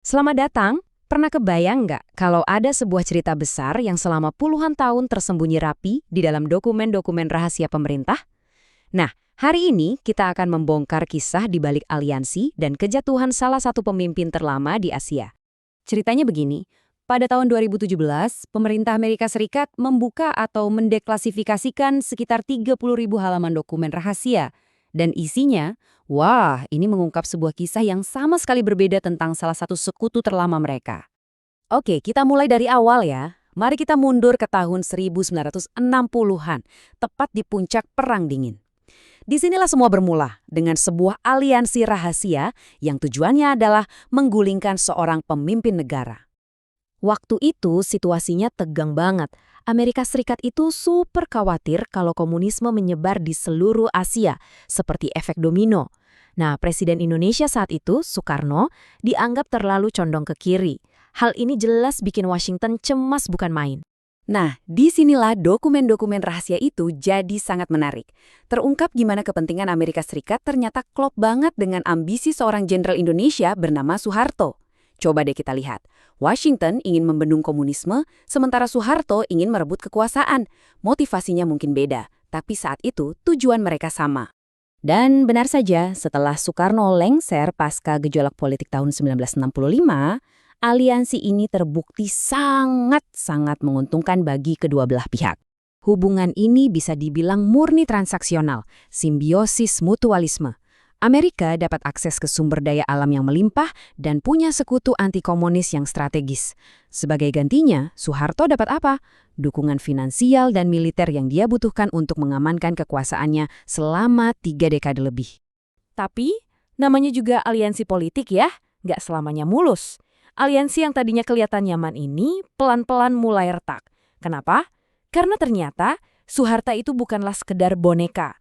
Selamat datang. Pernah kebayang nggak kalau ada sebuah cerita besar yang selama puluhan tahun tersembunyi rapi di dalam dokumen-dokumen rahasia pemerintah? Nah, hari ini kita akan membongkar kisah di balik aliansi dan kejatuhan salah satu pemimpin terlama di Asia. Ceritanya begini, pada tahun 2017, pemerintah Amerika Serikat membuka atau mendeklasifikasikan sekitar 30.000 halaman dokumen rahasia. Dan isinya, wah, ini mengungkap sebuah kisah yang sama sekali berbeda tentang salah satu sekutu terlama mereka. Oke, kita mulai dari awal ya. Mari kita mundur ke tahun 1960-an, tepat di puncak Perang Dingin. Disinilah semua bermula dengan sebuah aliansi rahasia yang tujuannya adalah menggulingkan seorang pemimpin negara. Waktu itu situasinya tegang banget. Amerika Serikat itu super khawatir kalau komunisme menyebar di seluruh Asia, seperti efek domino. Nah, Presiden Indonesia saat itu, Soekarno, dianggap terlalu condong ke kiri. Hal ini jelas bikin Washington cemas bukan main. Nah, disinilah dokumen-dokumen rahasia itu jadi sangat menarik. Terungkap gimana kepentingan Amerika Serikat ternyata klop banget dengan ambisi seorang jenderal Indonesia bernama Soeharto. Coba deh kita lihat. Washington ingin membendung komunisme, sementara Soeharto ingin merebut kekuasaan. Motivasinya mungkin beda, tapi saat itu tujuan mereka sama. Dan benar saja, setelah Soekarno lengser pasca gejolak politik tahun 1965, aliansi ini terbukti sangat-sangat menguntungkan bagi kedua belah pihak. Hubungan ini bisa dibilang murni transaksional, simbiosis mutualisme. Amerika dapat akses ke sumber daya alam yang melimpah dan punya sekutu anti-komunis yang strategis. Sebagai gantinya, Soeharto dapat apa? Dukungan finansial dan militer yang dia butuhkan untuk mengamankan kekuasaannya selama 3 dekade lebih. Tapi, namanya juga aliansi politik ya, nggak selamanya mulus. Aliansi yang tadinya kelihatan nyaman ini pelan-pelan mulai retak. Kenapa? Karena ternyata Soeharto itu bukanlah sekedar boneka.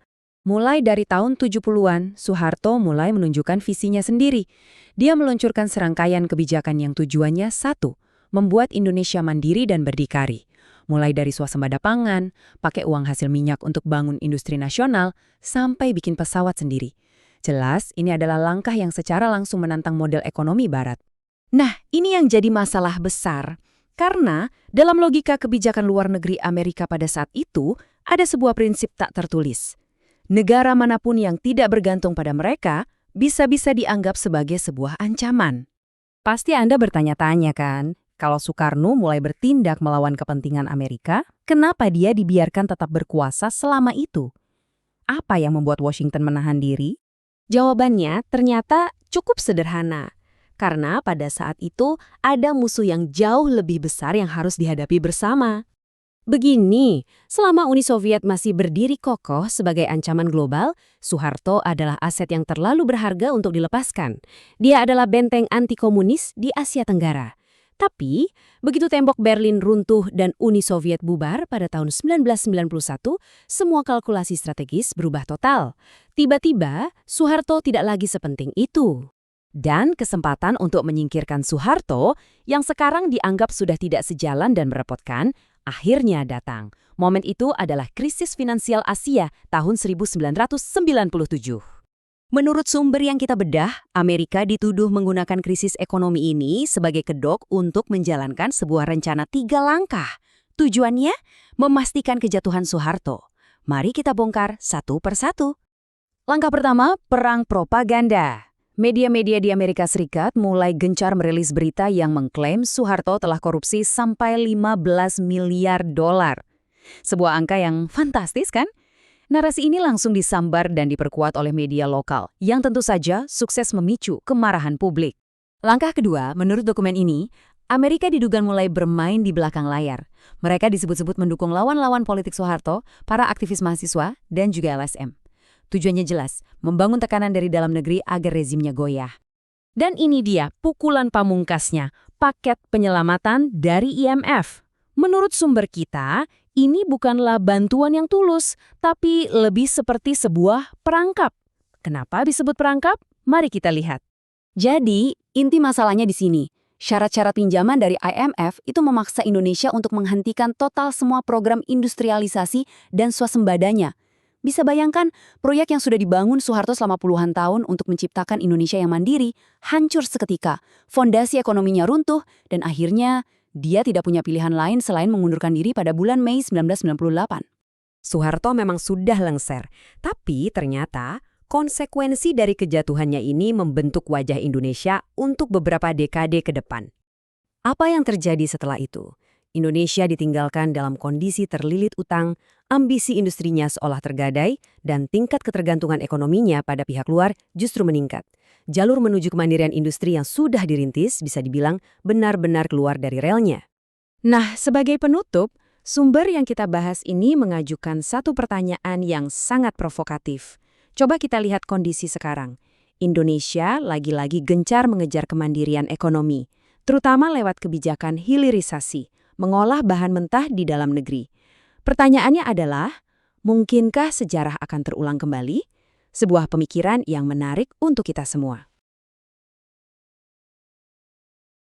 Mulai dari tahun 70-an, Soeharto mulai menunjukkan visinya sendiri. Dia meluncurkan serangkaian kebijakan yang tujuannya satu, membuat Indonesia mandiri dan berdikari. Mulai dari swasembada pangan, pakai uang hasil minyak untuk bangun industri nasional, sampai bikin pesawat sendiri. Jelas, ini adalah langkah yang secara langsung menantang model ekonomi Barat. Nah, ini yang jadi masalah besar. Karena dalam logika kebijakan luar negeri Amerika pada saat itu, ada sebuah prinsip tak tertulis. Negara manapun yang tidak bergantung pada mereka bisa-bisa dianggap sebagai sebuah ancaman. Pasti Anda bertanya-tanya kan, kalau Soekarno mulai bertindak melawan kepentingan Amerika, kenapa dia dibiarkan tetap berkuasa selama itu? Apa yang membuat Washington menahan diri? Jawabannya ternyata cukup sederhana. Karena pada saat itu ada musuh yang jauh lebih besar yang harus dihadapi bersama. Begini, selama Uni Soviet masih berdiri kokoh sebagai ancaman global, Soeharto adalah aset yang terlalu berharga untuk dilepaskan. Dia adalah benteng anti-komunis di Asia Tenggara. Tapi, begitu tembok Berlin runtuh dan Uni Soviet bubar pada tahun 1991, semua kalkulasi strategis berubah total. Tiba-tiba, Soeharto tidak lagi sepenting itu. Dan kesempatan untuk menyingkirkan Soeharto, yang sekarang dianggap sudah tidak sejalan dan merepotkan, akhirnya datang. Momen itu adalah krisis finansial Asia tahun 1997. Menurut sumber yang kita bedah, Amerika dituduh menggunakan krisis ekonomi ini sebagai kedok untuk menjalankan sebuah rencana 3 langkah. Tujuannya, memastikan kejatuhan Soeharto. Mari kita bongkar satu persatu. Langkah pertama, perang propaganda. Media-media di Amerika Serikat mulai gencar merilis berita yang mengklaim Soeharto telah korupsi sampai 15 miliar dolar. Sebuah angka yang fantastis kan? Narasi ini langsung disambar dan diperkuat oleh media lokal, yang tentu saja sukses memicu kemarahan publik. Langkah kedua, menurut dokumen ini, Amerika diduga mulai bermain di belakang layar. Mereka disebut-sebut mendukung lawan-lawan politik Soeharto, para aktivis mahasiswa, dan juga LSM. Tujuannya jelas, membangun tekanan dari dalam negeri agar rezimnya goyah. Dan ini dia pukulan pamungkasnya, paket penyelamatan dari IMF. Menurut sumber kita, ini bukanlah bantuan yang tulus, tapi lebih seperti sebuah perangkap. Kenapa disebut perangkap? Mari kita lihat. Jadi, inti masalahnya di sini. Syarat-syarat pinjaman dari IMF itu memaksa Indonesia untuk menghentikan total semua program industrialisasi dan swasembadanya. Bisa bayangkan, proyek yang sudah dibangun Soeharto selama puluhan tahun untuk menciptakan Indonesia yang mandiri, hancur seketika, fondasi ekonominya runtuh, dan akhirnya dia tidak punya pilihan lain selain mengundurkan diri pada bulan Mei 1998. Soeharto memang sudah lengser, tapi ternyata konsekuensi dari kejatuhannya ini membentuk wajah Indonesia untuk beberapa dekade ke depan. Apa yang terjadi setelah itu? Indonesia ditinggalkan dalam kondisi terlilit utang, ambisi industrinya seolah tergadai, dan tingkat ketergantungan ekonominya pada pihak luar justru meningkat. Jalur menuju kemandirian industri yang sudah dirintis bisa dibilang benar-benar keluar dari relnya. Nah, sebagai penutup, sumber yang kita bahas ini mengajukan satu pertanyaan yang sangat provokatif. Coba kita lihat kondisi sekarang. Indonesia lagi-lagi gencar mengejar kemandirian ekonomi, terutama lewat kebijakan hilirisasi, mengolah bahan mentah di dalam negeri. Pertanyaannya adalah, mungkinkah sejarah akan terulang kembali? Sebuah pemikiran yang menarik untuk kita semua.